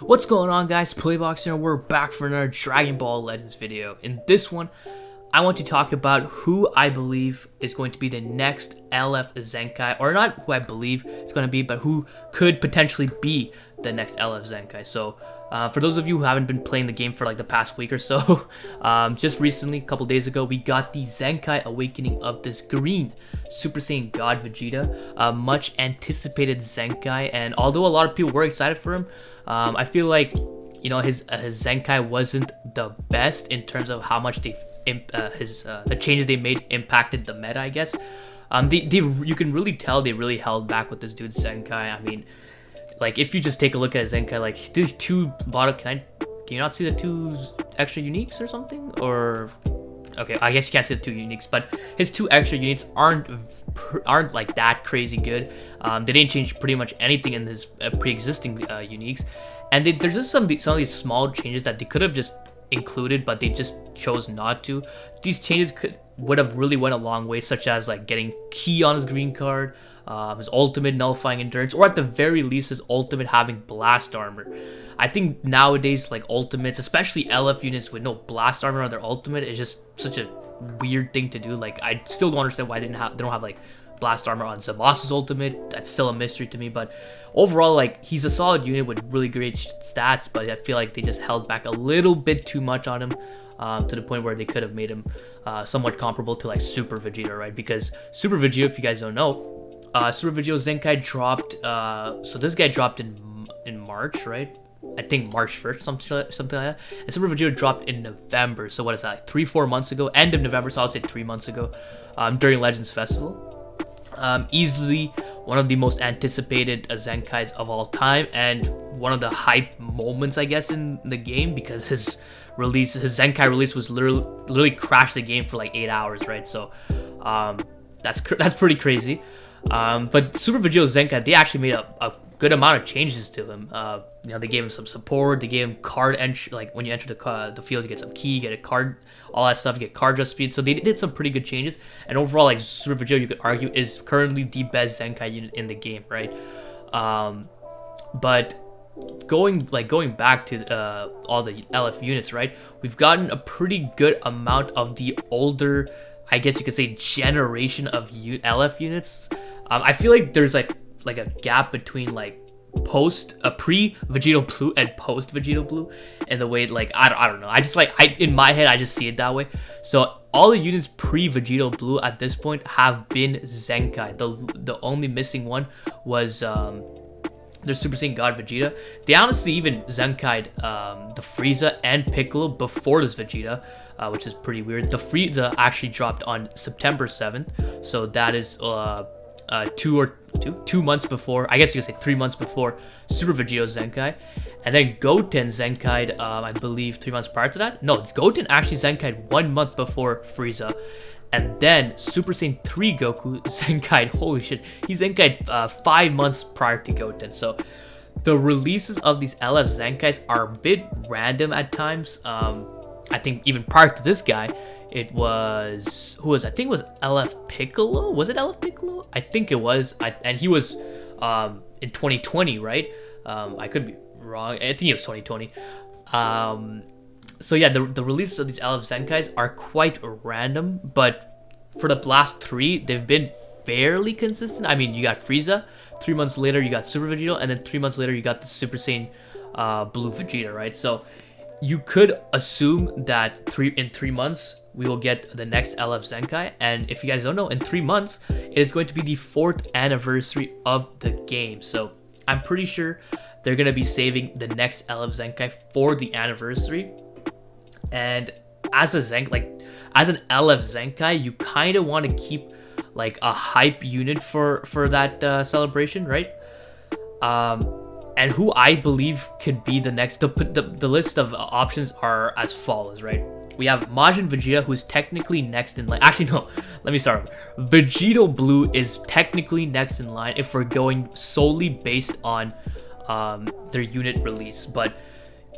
What's going on, guys? PlayBox here. We're back for another Dragon Ball Legends video. In this one, I want to talk about who I believe is going to be the next LF Zenkai, or not who I believe it's going to be, but who could potentially be the next LF Zenkai. So, for those of you who haven't been playing the game for like the past week or so, just recently, a couple days ago, we got the Zenkai awakening of this green Super Saiyan God Vegeta, a much anticipated Zenkai, and although a lot of people were excited for him, I feel like, you know, his Zenkai wasn't the best in terms of how much the changes they made impacted the meta, I guess. You can really tell they really held back with this dude's Zenkai. I mean, like, if you just take a look at his Zenkai, like, these two bottom, can you not see the two extra uniques or something? Or, okay, I guess you can't see the two uniques, but his two extra uniques aren't like that crazy good. They didn't change pretty much anything in his pre-existing uniques, and there's just some of these small changes that they could have just included, but they just chose not to. These changes would have really went a long way, such as like getting Ki on his green card, his ultimate nullifying endurance, or at the very least his ultimate having blast armor. I think nowadays, like, ultimates, especially LF units with no blast armor on their ultimate, is just such a weird thing to do. Like, I still don't understand why they don't have like blast armor on Zymas's ultimate. That's still a mystery to me. But overall, like, he's a solid unit with really great stats, but I feel like they just held back a little bit too much on him, to the point where they could have made him somewhat comparable to like Super Vegeta, right? Because Super Vegeta, if you guys don't know, Super Vegeta Zenkai dropped. So this guy dropped in March, right? I think March 1st, something like that. And Super Vegeta dropped in November. So what is that, like 3-4 months ago? End of November, so I would say 3 months ago, during Legends Festival. Easily one of the most anticipated Zenkais of all time, and one of the hype moments, I guess, in the game, because his Zenkai release was literally crashed the game for like 8 hours, right? So that's pretty crazy. But Super Vegeta Zenkai, they actually made a good amount of changes to him. You know, they gave him some support. They gave him card entry, like when you enter the field, you get some key, you get a card, all that stuff. You get card just speed. So they did some pretty good changes. And overall, like, Super Vegeta, you could argue, is currently the best Zenkai unit in the game, right? But going back to all the LF units, right? We've gotten a pretty good amount of the older, I guess you could say, generation of LF units. I feel like there's like a gap between like pre-Vegito Blue and post-Vegito Blue, in the way, like, I don't know. I just in my head, I just see it that way. So all the units pre-Vegito Blue at this point have been Zenkai. The only missing one was the Super Saiyan God Vegeta. They honestly even Zenkai'd the Frieza and Piccolo before this Vegeta, which is pretty weird. The Frieza actually dropped on September 7th, so that is 2 months before, I guess you could say 3 months before Super Vegito Zenkai. And then Goten Zenkai'd, I believe 3 months prior to that. No, Goten actually Zenkai'd 1 month before Frieza. And then Super Saiyan 3 Goku Zenkai'd, holy shit, he Zenkai'd 5 months prior to Goten. So the releases of these LF Zenkais are a bit random at times. I think even prior to this guy, it was, I think it was LF Piccolo. Was it LF Piccolo? I think it was. And he was in 2020, right? I could be wrong. I think it was 2020. So yeah, the releases of these LF Zenkais are quite random, but for the last 3, they've been fairly consistent. I mean, you got Frieza, 3 months later you got Super Vegito, and then 3 months later you got the Super Saiyan Blue Vegeta, right? So you could assume that in 3 months we will get the next LF Zenkai. And if you guys don't know, in 3 months it is going to be the 4th anniversary of the game. So I'm pretty sure they're going to be saving the next LF Zenkai for the anniversary. And as an LF Zenkai, you kind of want to keep like a hype unit for that celebration, right? And who I believe could be the next, the list of options are as follows, right? We have Majin Vegeta, who's technically next in line. Actually, no, let me start. Vegito Blue is technically next in line if we're going solely based on their unit release. But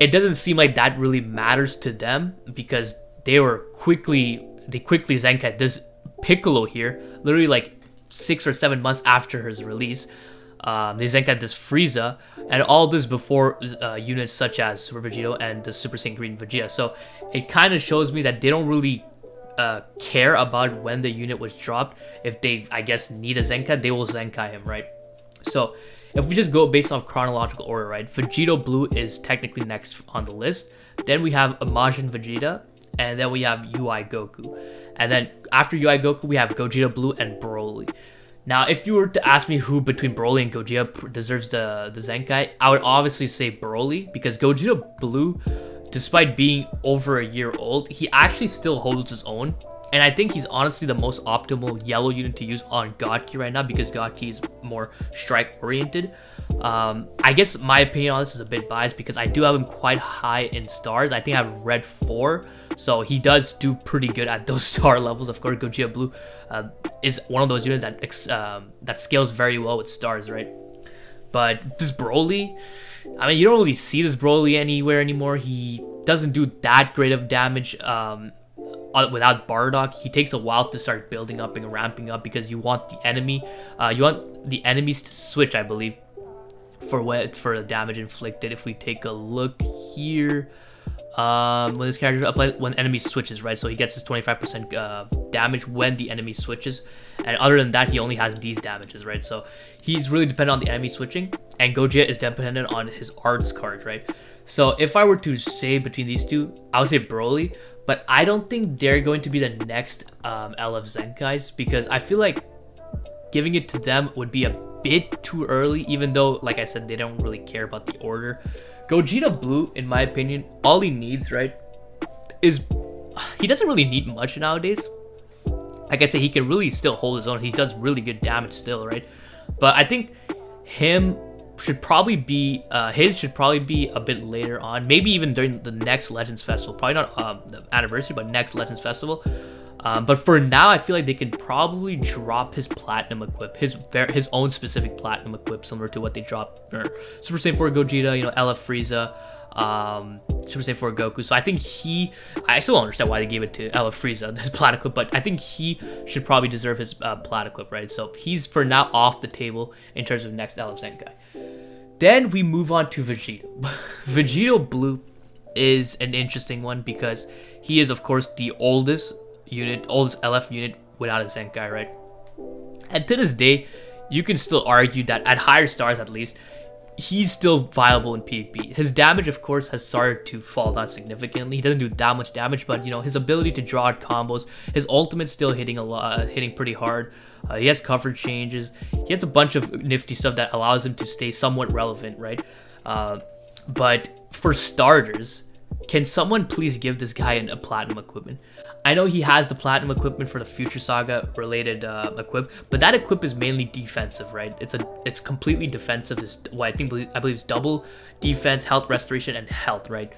it doesn't seem like that really matters to them, because they quickly Zenkai'd this Piccolo here, literally like 6 or 7 months after his release. the Zenkai does Frieza, and all this before units such as Super Vegito and the Super Saiyan Green Vegeta. So it kind of shows me that they don't really care about when the unit was dropped. If they, I guess, need a Zenkai, they will Zenkai him, right? So if we just go based off chronological order, right? Vegito Blue is technically next on the list. Then we have Majin Vegeta, and then we have UI Goku. And then after UI Goku, we have Gogeta Blue and Broly. Now, if you were to ask me who between Broly and Gogeta deserves the Zenkai, I would obviously say Broly, because Gogeta Blue, despite being over a year old, he actually still holds his own. And I think he's honestly the most optimal yellow unit to use on Gotki right now, because Gotki is more strike oriented. I guess my opinion on this is a bit biased because I do have him quite high in stars. I think I have red 4, so he does do pretty good at those star levels. Of course, Gogeta Blue is one of those units that scales very well with stars, right? But this Broly, I mean, you don't really see this Broly anywhere anymore. He doesn't do that great of damage without Bardock. He takes a while to start building up and ramping up because you want the enemies to switch, I believe, for the damage inflicted. If we take a look here, when this character applies when enemy switches, right? So he gets his 25% damage when the enemy switches, and other than that, he only has these damages, right? So he's really dependent on the enemy switching, and Gogeta is dependent on his arts card, right? So if I were to say between these two, I would say Broly, but I don't think they're going to be the next LF Zenkais, because I feel like giving it to them would be a bit too early, even though, like I said, they don't really care about the order. Gogeta Blue, in my opinion, all he needs, right, is he doesn't really need much nowadays. Like I said, he can really still hold his own. He does really good damage still, right? But I think him should probably be his should probably be a bit later on, maybe even during the next Legends Festival. Probably not the anniversary, but next Legends Festival. But for now, I feel like they can probably drop his platinum equip, his own specific platinum equip, similar to what they dropped for Super Saiyan 4 Gogeta, LF Frieza, Super Saiyan 4 Goku. So I think I still don't understand why they gave it to LF Frieza, his plat equip, but I think he should probably deserve his plat equip, right? So he's for now off the table in terms of next LF Zenkai. Then we move on to Vegito. Vegito Blue is an interesting one because he is, of course, the oldest LF unit without a Zenkai, right? And to this day, you can still argue that at higher stars, at least, he's still viable in PvP. His damage, of course, has started to fall down significantly. He doesn't do that much damage, but his ability to draw out combos, his ultimate's still hitting pretty hard. He has cover changes. He has a bunch of nifty stuff that allows him to stay somewhat relevant, right? But for starters, can someone please give this guy a platinum equipment? I know he has the platinum equipment for the Future Saga related equip, but that equip is mainly defensive, right? It's completely defensive. It's what I believe is double defense, health restoration, and health, right?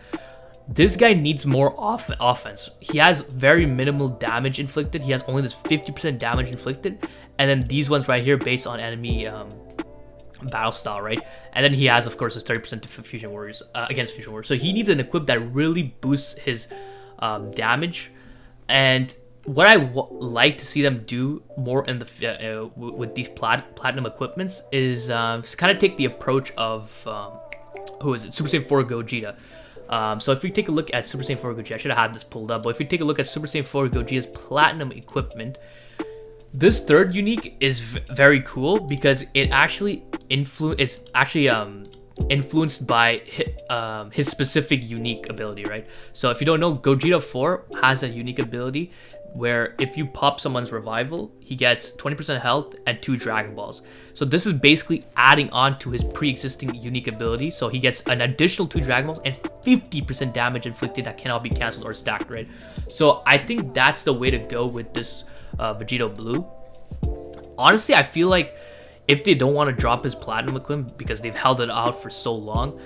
This guy needs more offense. He has very minimal damage inflicted. He has only this 50% damage inflicted, and then these ones right here based on enemy battle style, right? And then he has, of course, his 30% to Fusion Warriors against Fusion Warriors. So he needs an equip that really boosts his damage. And what I like to see them do more in the with these platinum equipments is kind of take the approach of Super Saiyan 4 Gogeta. So if we take a look at Super Saiyan 4 Gogeta, I should have had this pulled up, but if we take a look at Super Saiyan 4 Gogeta's platinum equipment, this third unique is very cool because it actually influenced by his specific unique ability, right? So if you don't know, Gogeta 4 has a unique ability where if you pop someone's revival, he gets 20% health and 2 Dragon Balls. So this is basically adding on to his pre-existing unique ability. So he gets an additional 2 Dragon Balls and 50% damage inflicted that cannot be cancelled or stacked, right? So I think that's the way to go with this Vegito Blue. Honestly, I feel like if they don't want to drop his platinum equipment because they've held it out for so long,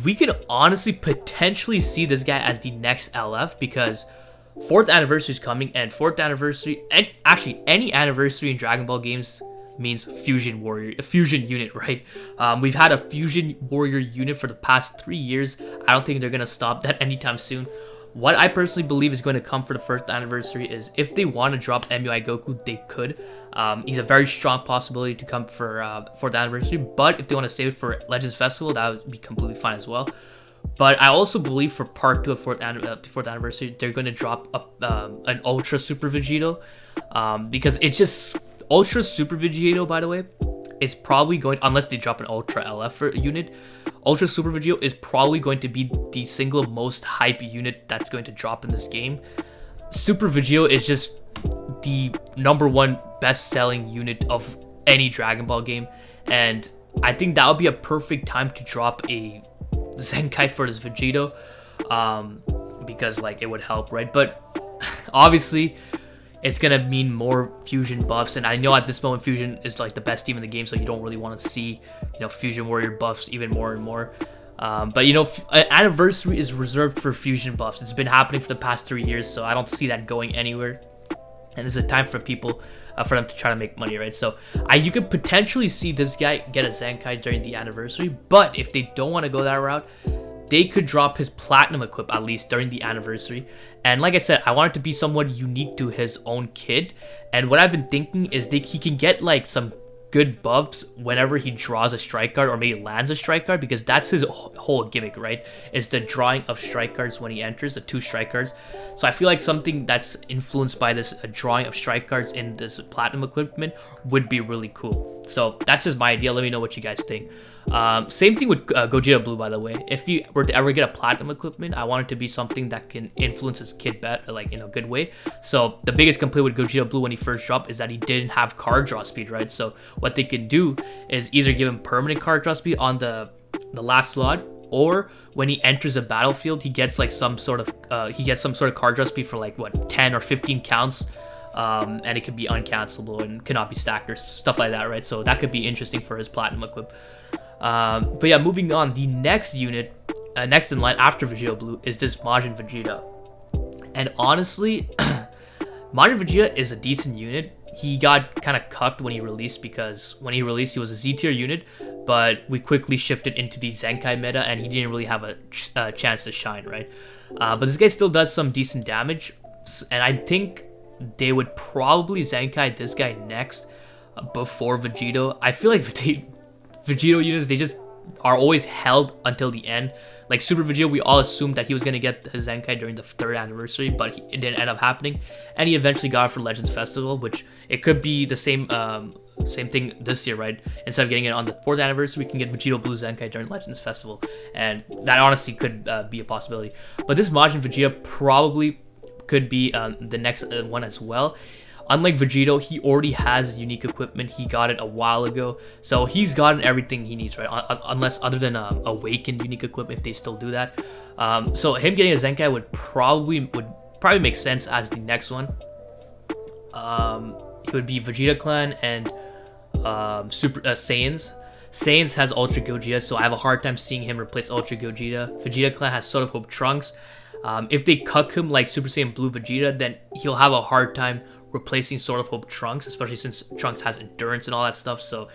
we could honestly potentially see this guy as the next LF, because 4th anniversary is coming, and 4th anniversary, and actually any anniversary in Dragon Ball games means fusion unit, right? We've had a fusion warrior unit for the past 3 years. I don't think they're gonna stop that anytime soon. What I personally believe is going to come for the first anniversary is if they want to drop MUI Goku, they could. He's a very strong possibility to come for the anniversary, but if they want to save it for Legends Festival, that would be completely fine as well. But I also believe for part 2 of fourth anniversary, they're going to drop an Ultra Super Vegito, because it's just Ultra Super Vegito, by the way, is probably going, unless they drop an Ultra LF unit, Ultra Super Vegito is probably going to be the single most hype unit that's going to drop in this game. Super Vegito is just the #1 best-selling unit of any Dragon Ball game, and I think that would be a perfect time to drop a Zenkai for this Vegito, because like it would help, right? But obviously it's gonna mean more fusion buffs, and I know at this moment fusion is like the best team in the game, so you don't really want to see, you know, fusion warrior buffs even more and more. But you know, anniversary is reserved for fusion buffs. It's been happening for the past 3 years, so I don't see that going anywhere, and it's a time for people for them to try to make money, right? So you could potentially see this guy get a Zenkai during the anniversary, but if they don't want to go that route, they could drop his platinum equip at least during the anniversary. And like I said, I want it to be somewhat unique to his own kid. And what I've been thinking is he can get like some good buffs whenever he draws a strike card or maybe lands a strike card, because that's his whole gimmick, right? It's the drawing of strike cards when he enters, the 2 strike cards. So I feel like something that's influenced by this drawing of strike cards in this platinum equipment would be really cool. So that's just my idea. Let me know what you guys think. Same thing with Gogeta Blue, by the way. If you were to ever get a platinum equipment, I want it to be something that can influence his kid better, like in a good way. So the biggest complaint with Gogeta Blue when he first dropped is that he didn't have card draw speed, right? So what they could do is either give him permanent card draw speed on the last slot, or when he enters a battlefield, he gets like some sort of card draw speed for like what 10 or 15 counts. And it could be uncancelable and cannot be stacked or stuff like that, right? So that could be interesting for his platinum equip. But yeah, moving on, the next unit, next in line after Vegito Blue is this Majin Vegeta. And honestly, Majin Vegeta is a decent unit. He got kind of cucked when he released, because when he released, he was a Z tier unit, but we quickly shifted into the Zenkai meta, and he didn't really have a chance to shine, right? But this guy still does some decent damage, and I think they would probably Zenkai this guy next before Vegito. I feel like Vegito units, they just are always held until the end. Like Super Vegito, we all assumed that he was going to get his Zenkai during the 3rd anniversary, but it didn't end up happening. And he eventually got it for Legends Festival, which it could be the same thing this year, right? Instead of getting it on the 4th anniversary, we can get Vegito Blue Zenkai during Legends Festival. And that honestly could be a possibility. But this Majin Vegeta probably could be the next one as well. Unlike Vegito, he already has unique equipment. He got it a while ago, so he's gotten everything he needs, right? Unless other than Awakened unique equipment, if they still do that. So him getting a Zenkai would probably make sense as the next one. It would be Vegeta Clan and Super Saiyans. Saiyans has Ultra Gogeta, so I have a hard time seeing him replace Ultra Gogeta. Vegeta Clan has Sword of Hope Trunks. If they cuck him like Super Saiyan Blue Vegeta, then he'll have a hard time replacing Sword of Hope Trunks, especially since Trunks has endurance and all that stuff. So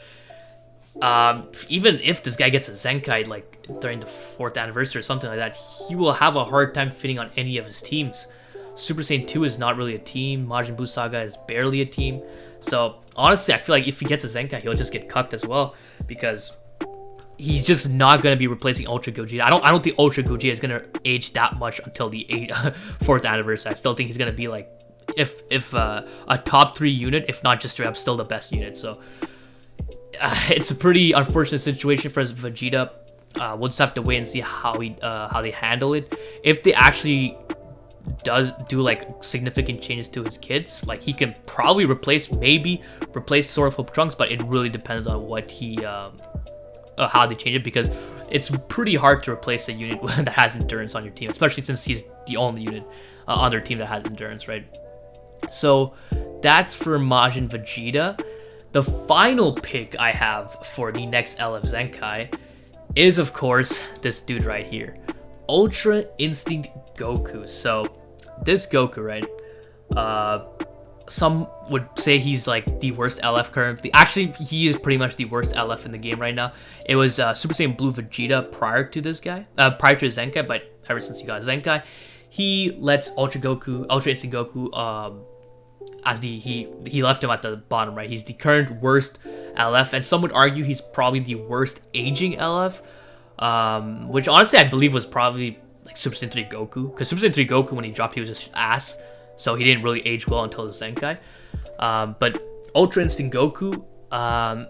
even if this guy gets a Zenkai like during the 4th anniversary or something like that, he will have a hard time fitting on any of his teams. Super Saiyan 2 is not really a team. MajinBlue Saga is barely a team. So honestly, I feel like if he gets a Zenkai, he'll just get cucked as well, because he's just not going to be replacing Ultra Gogeta. I don't think Ultra Gogeta is going to age that much until the 4th anniversary. I still think he's going to be like, if a top 3 unit, if not just straight up still the best unit. So it's a pretty unfortunate situation for Vegeta. We'll just have to wait and see how they handle it. If they actually do like significant changes to his kids, like he can probably replace Sword of Hope Trunks, but it really depends on what how they change it, because it's pretty hard to replace a unit that has endurance on your team, especially since he's the only unit on their team that has endurance, right? So that's for Majin Vegeta. The final pick I have for the next LF Zenkai is, of course, this dude right here, Ultra Instinct Goku. So this Goku, right? Some would say he's like the worst LF currently. Actually, he is pretty much the worst LF in the game right now. It was Super Saiyan Blue Vegeta prior to this guy, prior to his Zenkai, but ever since he got Zenkai, he lets Ultra Instinct Goku, as he left him at the bottom, right? He's the current worst LF, and some would argue he's probably the worst aging LF, which honestly I believe was probably like Super Saiyan 3 Goku, because Super Saiyan 3 Goku, when he dropped, he was just ass, so he didn't really age well until the Zenkai. But Ultra Instinct Goku,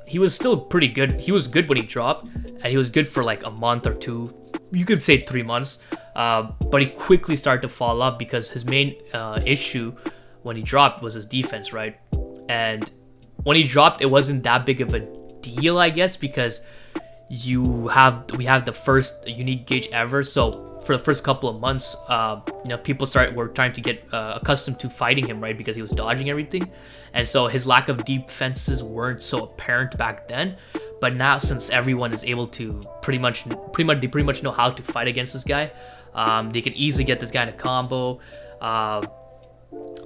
he was still pretty good. He was good when he dropped, and he was good for like a month or two, you could say 3 months, but he quickly started to fall off because his main issue when he dropped was his defense, right? And when he dropped, it wasn't that big of a deal, I guess, because we have the first unique gauge ever. So for the first couple of months, people were trying to get accustomed to fighting him, right? Because he was dodging everything, and so his lack of defenses weren't so apparent back then. But now, since everyone is able to pretty much know how to fight against this guy, they can easily get this guy in a combo.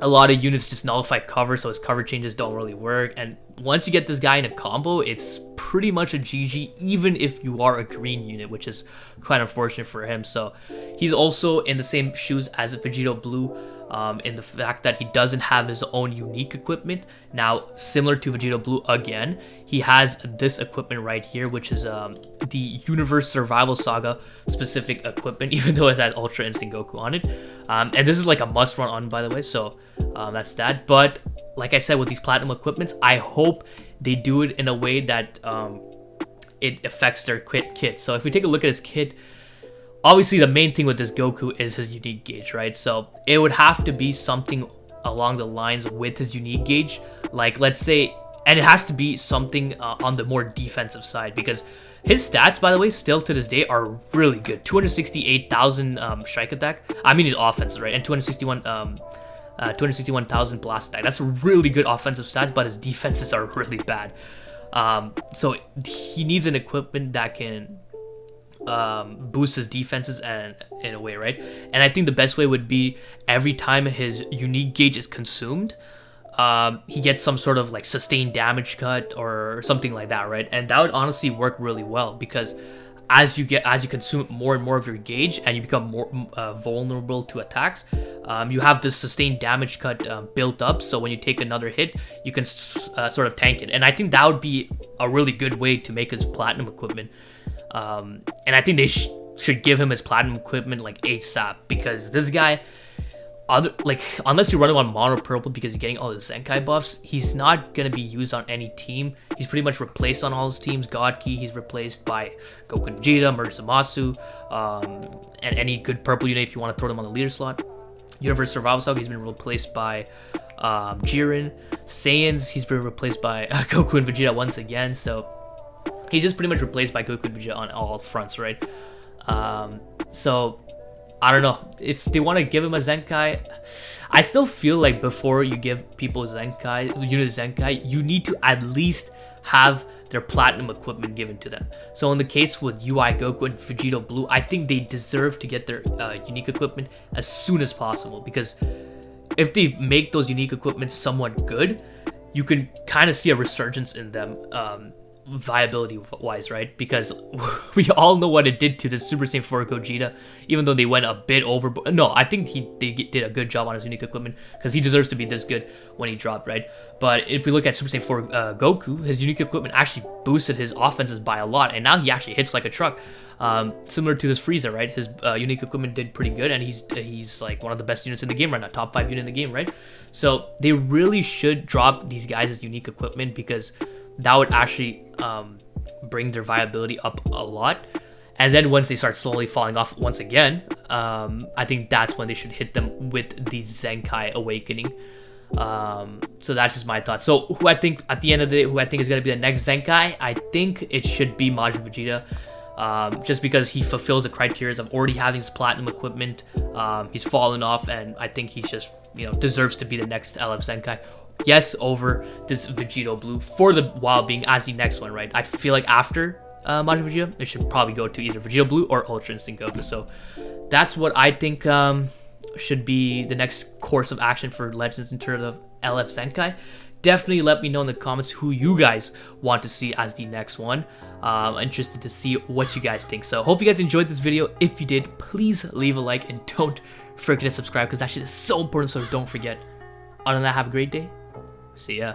A lot of units just nullify cover, so his cover changes don't really work. And once you get this guy in a combo, it's pretty much a GG, even if you are a green unit, which is quite unfortunate for him. So he's also in the same shoes as Vegito Blue, in the fact that he doesn't have his own unique equipment. Now, similar to Vegito Blue again, he has this equipment right here, which is the Universe Survival Saga specific equipment, even though it has Ultra Instinct Goku on it. And this is like a must run on, by the way, so that's that. But like I said, with these platinum equipments, I hope they do it in a way that it affects their kit. So if we take a look at his kit, obviously the main thing with this Goku is his unique gauge, right? So it would have to be something along the lines with his unique gauge, like let's say, and it has to be something on the more defensive side, because his stats, by the way, still to this day are really good. 268,000 strike attack. I mean his offense, right? And 261,000 blast attack. That's a really good offensive stat, but his defenses are really bad. So he needs an equipment that can boost his defenses and in a way, right? And I think the best way would be every time his unique gauge is consumed, he gets some sort of like sustained damage cut or something like that, right? And that would honestly work really well, because as you consume more and more of your gauge and you become more vulnerable to attacks, you have this sustained damage cut built up, so when you take another hit, you can sort of tank it. And I think that would be a really good way to make his platinum equipment. And I think they should give him his platinum equipment like ASAP, because this guy, unless you run him on mono purple because you're getting all the Zenkai buffs, he's not gonna be used on any team. He's pretty much replaced on all his teams. God Key, he's replaced by Goku and Vegeta, Murasamasu, and any good purple unit if you want to throw them on the leader slot. Universe Survival Saga, he's been replaced by Jiren. Saiyans, he's been replaced by Goku and Vegeta once again. So he's just pretty much replaced by Goku and Vegeta on all fronts, right? So I don't know if they want to give him a Zenkai. I still feel like before you give people Zenkai, unit Zenkai, you need to at least have their platinum equipment given to them. So in the case with UI Goku and Vegito Blue, I think they deserve to get their unique equipment as soon as possible, because if they make those unique equipments somewhat good, you can kind of see a resurgence in them, viability wise, right? Because we all know what it did to the Super Saiyan 4 Gogeta, even though they went a bit overboard. No, I think they did a good job on his unique equipment, because he deserves to be this good when he dropped, right? But if we look at Super Saiyan 4 Goku, his unique equipment actually boosted his offenses by a lot, and now he actually hits like a truck. Similar to this Frieza, right? His unique equipment did pretty good, and he's like one of the best units in the game right now, top 5 unit in the game, right? So they really should drop these guys' unique equipment, because that would actually bring their viability up a lot. And then once they start slowly falling off once again, I think that's when they should hit them with the Zenkai Awakening. So that's just my thoughts. So who I think at the end of the day, who I think is going to be the next Zenkai, I think it should be Majin Vegeta. Just because he fulfills the criteria of already having his platinum equipment. He's fallen off, and I think he just deserves to be the next LF Zenkai. Yes, over this Vegito Blue for the while being as the next one, right? I feel like after Majin Vegeta, it should probably go to either Vegito Blue or Ultra Instinct Goku. So that's what I think should be the next course of action for Legends in terms of LF Zenkai. Definitely let me know in the comments who you guys want to see as the next one. I'm interested to see what you guys think. So hope you guys enjoyed this video. If you did, please leave a like, and don't forget to subscribe because that shit is so important, so don't forget. Other than that, have a great day. See ya.